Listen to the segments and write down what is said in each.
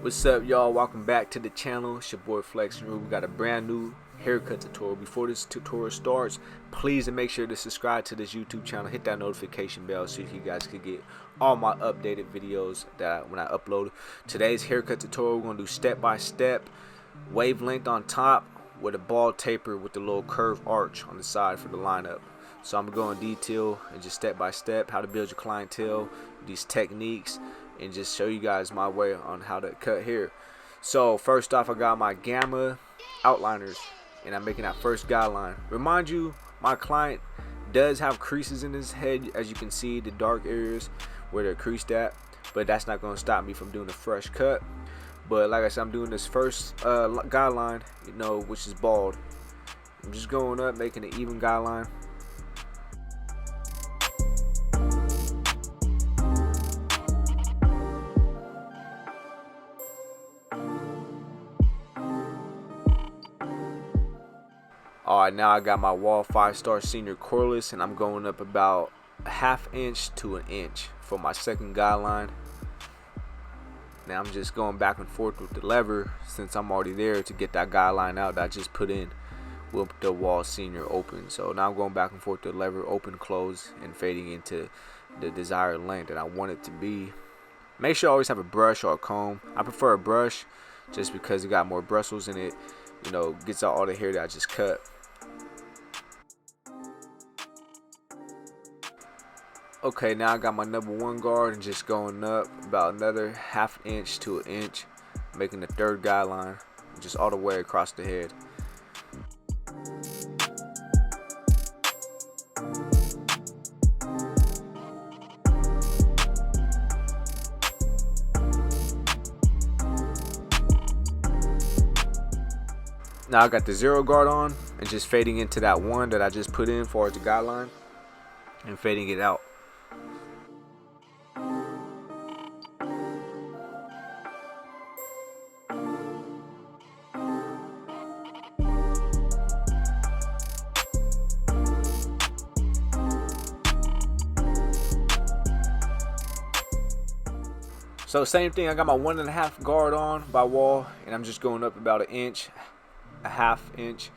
What's up, y'all? Welcome back to the channel. It's your boy Flexxinruee. We got a brand new haircut tutorial. Before this tutorial starts, please make sure to subscribe to this YouTube channel. Hit that notification bell so you guys can get all my updated videos when I upload. Today's haircut tutorial, we're gonna do step by step, wavelength on top with a bald taper with the little curved arch on the side for the lineup. So I'm gonna go in detail and just step by step how to build your clientele, these techniques, and just show you guys my way on how to cut hair. So first off, I got my gamma outliners and I'm making that first guideline. Remind you, my client does have creases in his head, as you can see, the dark areas where they're creased at, but that's not going to stop me from doing a fresh cut. But like I said, I'm doing this first guideline, which is bald. I'm just going up, making an even guideline. Alright, now I got my wall 5-star senior cordless, and I'm going up about a ½ inch to an inch for my second guideline. Now I'm just going back and forth with the lever since I'm already there to get that guideline out that I just put in with the wall senior open. So now I'm going back and forth with the lever, open, close, and fading into the desired length that I want it to be. Make sure you always have a brush or a comb. I prefer a brush just because it got more bristles in it. Gets out all the hair that I just cut. Okay, now I got my number 1 guard and just going up about another ½ inch to an inch, making the third guideline just all the way across the head. Now I got the 0 guard on and just fading into that one that I just put in for the guideline and fading it out. So same thing, I got my 1½ guard on by wall, and I'm just going up about an inch, a ½ inch,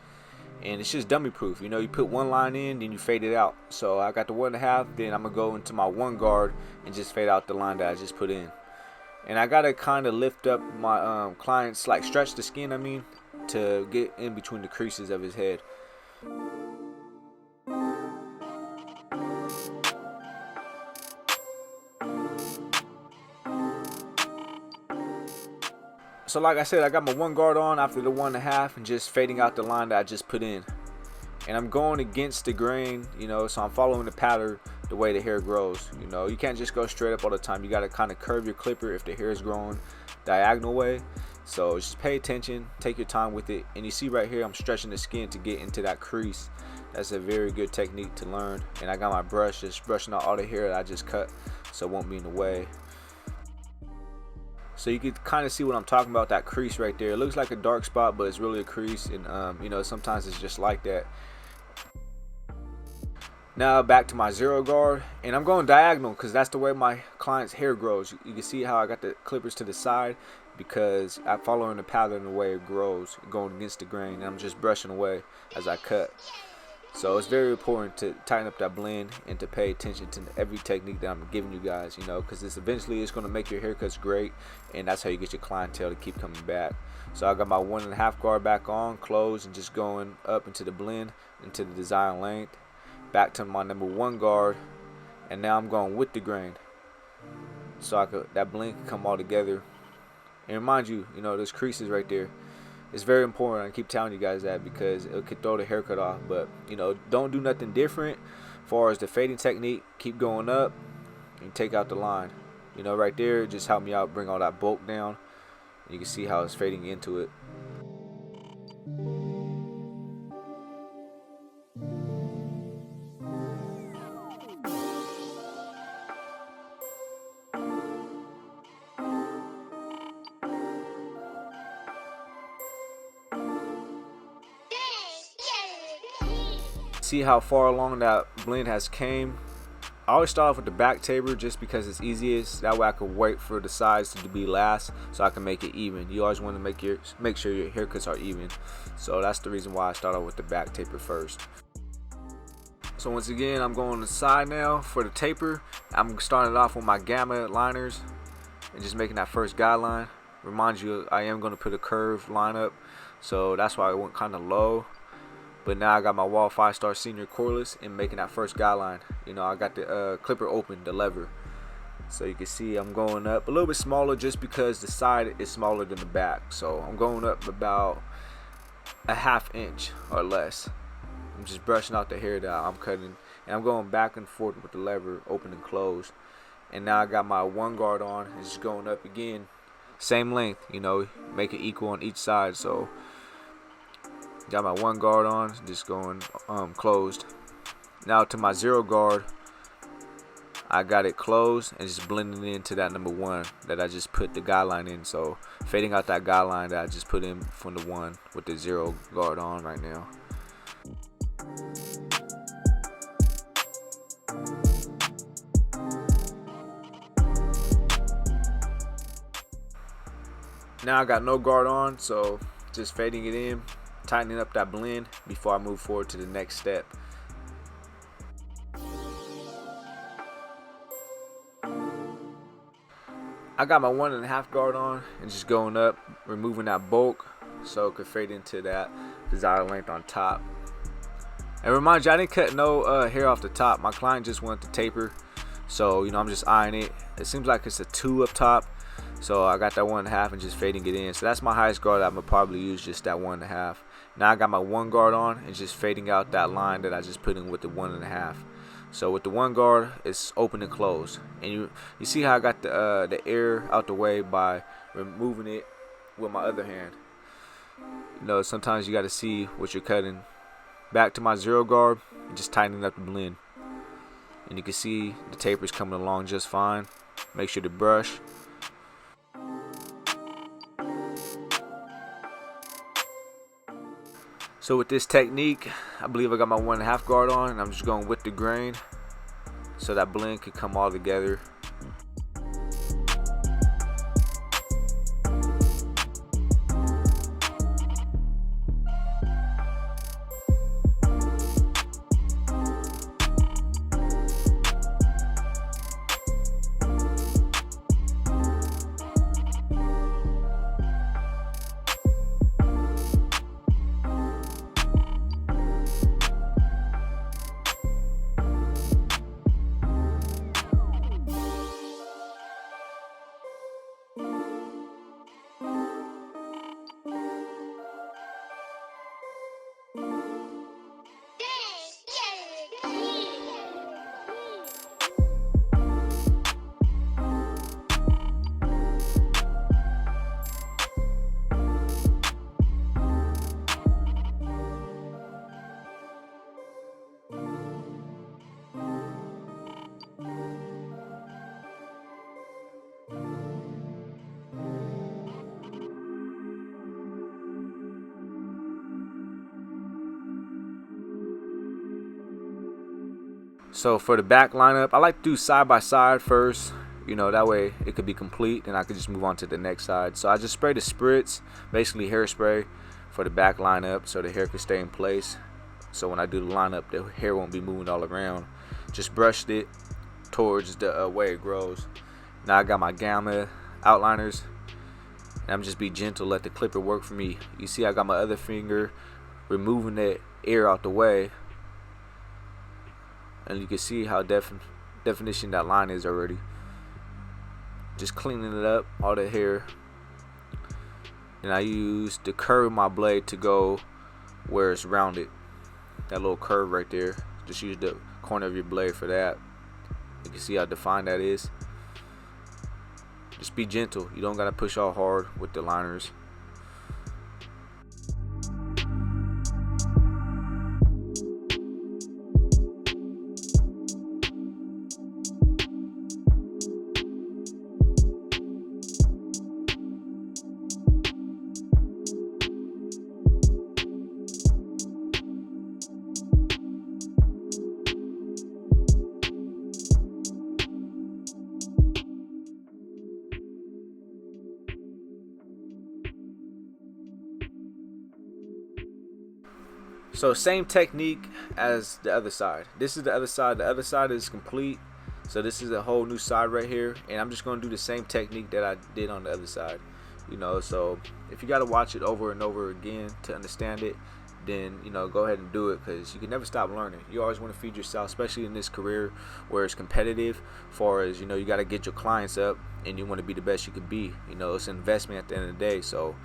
and it's just dummy proof. You put one line in, then you fade it out. So I got the 1½, then I'm gonna go into my 1 guard and just fade out the line that I just put in. And I gotta kind of lift up my clients, like stretch the skin, to get in between the creases of his head. So like I said, I got my 1 guard on after the 1½ and just fading out the line that I just put in. And I'm going against the grain, so I'm following the pattern the way the hair grows. You can't just go straight up all the time. You got to kind of curve your clipper if the hair is growing diagonal way. So just pay attention, take your time with it. And you see right here, I'm stretching the skin to get into that crease. That's a very good technique to learn. And I got my brush, just brushing out all the hair that I just cut so it won't be in the way. So you can kind of see what I'm talking about, that crease right there. It looks like a dark spot, but it's really a crease, and sometimes it's just like that. Now back to my 0 guard, and I'm going diagonal because that's the way my client's hair grows. You can see how I got the clippers to the side because I'm following the pattern the way it grows, going against the grain, and I'm just brushing away as I cut. So it's very important to tighten up that blend and to pay attention to every technique that I'm giving you guys, because eventually it's going to make your haircuts great, and that's how you get your clientele to keep coming back. So I got my 1½ guard back on, closed, and just going up into the blend, into the desired length, back to my number 1 guard, and now I'm going with the grain, so that blend can come all together. And remind you, those creases right there. It's very important. I keep telling you guys that because it could throw the haircut off. But don't do nothing different as far as the fading technique. Keep going up and take out the line. Right there, just help me out, bring all that bulk down. You can see how it's fading into it. See how far along that blend has came. I always start off with the back taper just because it's easiest. That way I can wait for the sides to be last so I can make it even. You always want to make sure your haircuts are even. So that's the reason why I start off with the back taper first. So once again, I'm going to the side now for the taper. I'm starting off with my gamma liners and just making that first guideline. Remind you, I am going to put a curved line up, so that's why I went kind of low. But now I got my Wall 5-star senior cordless and making that first guideline. You know, I got the clipper open, the lever. So you can see I'm going up a little bit smaller just because the side is smaller than the back. So I'm going up about a ½ inch or less. I'm just brushing out the hair that I'm cutting. And I'm going back and forth with the lever, open and closed. And now I got my one guard on and just going up again. Same length, you know, make it equal on each side. So got my one guard on, just going closed. Now to my 0 guard, I got it closed and just blending into that number 1 that I just put the guideline in. So fading out that guideline that I just put in from the 1 with the 0 guard on right now. Now I got no guard on, so just fading it in, tightening up that blend before I move forward to the next step. I got my 1½ guard on and just going up, removing that bulk so it could fade into that desired length on top. And remind you, I didn't cut no hair off the top. My client just wanted to taper, so you know I'm just eyeing it. It seems like it's a 2 up top, so I got that 1½ and just fading it in. So that's my highest guard. I'm gonna probably use just that 1½. Now I got my 1 guard on and just fading out that line that I just put in with the 1½. So with the 1 guard, it's open and closed, and you see how I got the air out the way by removing it with my other hand. You know, sometimes you got to see what you're cutting. Back to my 0 guard and just tightening up the blend, and you can see the tapers coming along just fine. Make sure to brush. So with this technique, I believe I got my 1½ guard on, and I'm just going with the grain so that blend can come all together. So for the back lineup, I like to do side by side first. You know, that way it could be complete and I could just move on to the next side. So I just spray the spritz, basically hairspray, for the back lineup so the hair can stay in place. So when I do the lineup, the hair won't be moving all around. Just brushed it towards the way it grows. Now I got my gamma outliners, and I'm just be gentle, let the clipper work for me. You see I got my other finger removing that air out the way, and you can see how definition that line is already. Just cleaning it up, all the hair. And I use the curve of my blade to go where it's rounded. That little curve right there. Just use the corner of your blade for that. You can see how defined that is. Just be gentle. You don't gotta push all hard with the liners. So same technique as the other side. This is the other side. The other side is complete. So this is a whole new side right here, and I'm just gonna do the same technique that I did on the other side. So if you gotta watch it over and over again to understand it, then go ahead and do it, because you can never stop learning. You always want to feed yourself, especially in this career where it's competitive. Far as you got to get your clients up, and you want to be the best you can be. It's an investment at the end of the day. So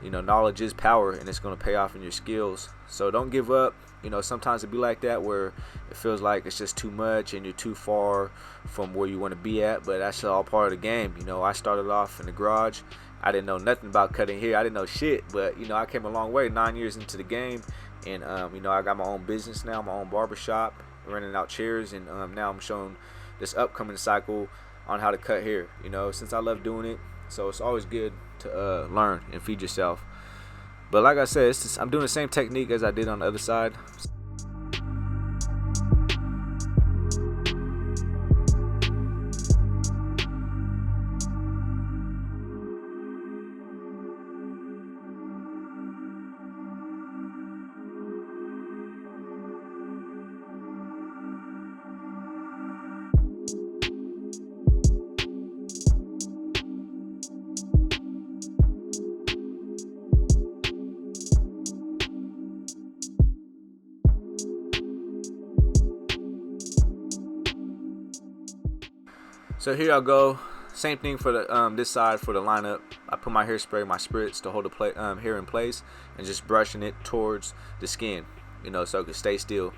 knowledge is power, and it's going to pay off in your skills. So don't give up. Sometimes it be like that, where it feels like it's just too much and you're too far from where you want to be at, but that's all part of the game. I started off in the garage. I didn't know nothing about cutting hair. I didn't know shit, but I came a long way, 9 years into the game, and I got my own business now, my own barber shop, renting out chairs, and now I'm showing this upcoming cycle on how to cut hair. Since I love doing it, so it's always good to learn and feed yourself. But like I said, I'm doing the same technique as I did on the other side. So here I go. Same thing for the this side for the lineup. I put my hairspray, my spritz to hold the hair in place, and just brushing it towards the skin, so it can stay still.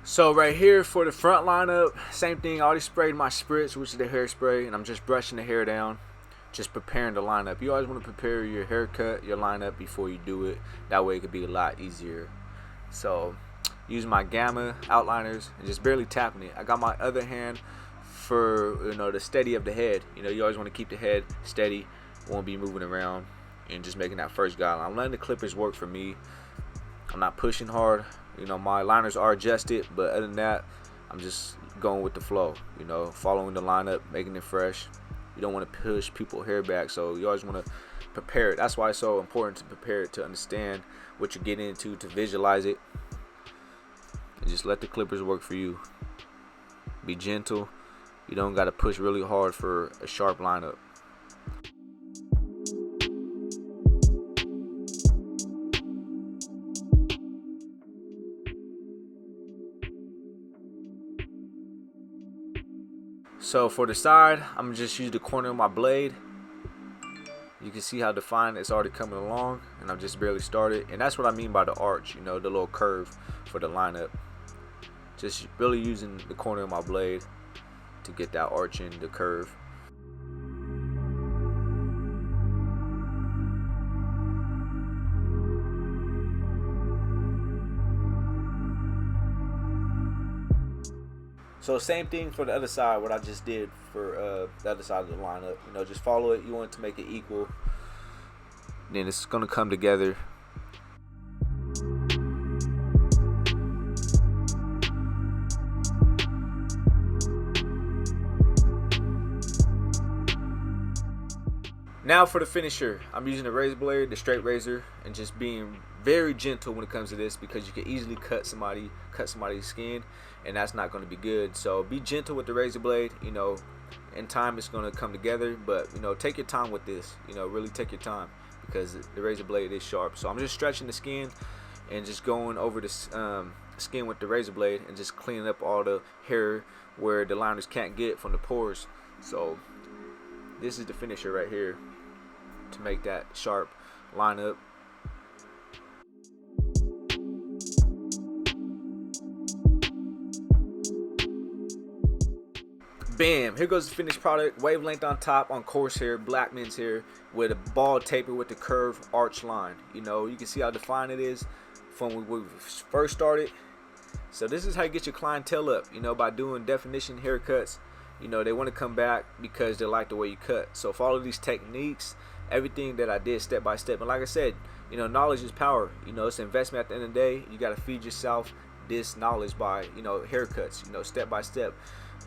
So right here for the front lineup, same thing. I already sprayed my spritz, which is the hairspray, and I'm just brushing the hair down, just preparing the lineup. You always want to prepare your haircut, your lineup before you do it. That way it could be a lot easier. So using my gamma outliners and just barely tapping it. I got my other hand for the steady of the head. You always want to keep the head steady, won't be moving around, and just making that first guideline. I'm letting the clippers work for me. I'm not pushing hard. My liners are adjusted, but other than that, I'm just going with the flow, following the lineup, making it fresh. You don't want to push people's hair back, so you always want to prepare it. That's why it's so important to prepare it, to understand what you're getting into, to visualize it, and just let the clippers work for you. Be gentle. You don't got to push really hard for a sharp lineup. So for the side, I'm gonna just use the corner of my blade. You can see how defined it's already coming along, and I've just barely started. And that's what I mean by the arch, the little curve for the lineup. Just really using the corner of my blade to get that arch in the curve. So same thing for the other side, what I just did for the other side of the lineup. Just follow it. You want to make it equal. Then it's going to come together. Now for the finisher, I'm using a razor blade, the straight razor, and just being very gentle when it comes to this, because you can easily cut somebody's skin, and that's not going to be good. So be gentle with the razor blade. In time it's going to come together, but take your time with this. Really take your time, because the razor blade is sharp. So I'm just stretching the skin and just going over the skin with the razor blade and just cleaning up all the hair where the liners can't get from the pores. So this is the finisher right here to make that sharp line up. Bam, here goes the finished product. Wavelength on top on coarse hair, black men's hair, with a bald taper with the curved arch line. You know, you can see how defined it is from when we first started. So this is how you get your clientele up, you know, by doing definition haircuts. You know, they want to come back because they like the way you cut. So follow these techniques, everything that I did step by step. And like I said, you know, knowledge is power. You know, it's an investment at the end of the day. You got to feed yourself this knowledge by, you know, haircuts, you know, step by step.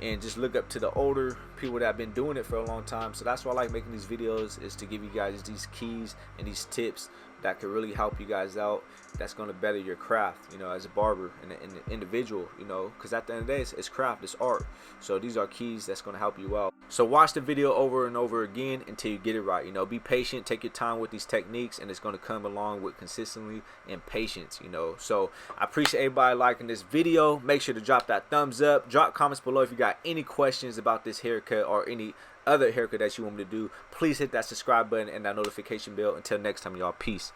And just look up to the older people that have been doing it for a long time. So that's why I like making these videos, is to give you guys these keys and these tips that could really help you guys out, that's going to better your craft, you know, as a barber and an individual, you know, because at the end of the day, it's craft, it's art. So these are keys that's going to help you out. So watch the video over and over again until you get it right. You know, be patient, take your time with these techniques, and it's going to come along with consistency and patience, you know. So I appreciate everybody liking this video. Make sure to drop that thumbs up, drop comments below if you got any questions about this haircut or any other haircut that you want me to do. Please hit that subscribe button and that notification bell. Until next time, y'all, peace.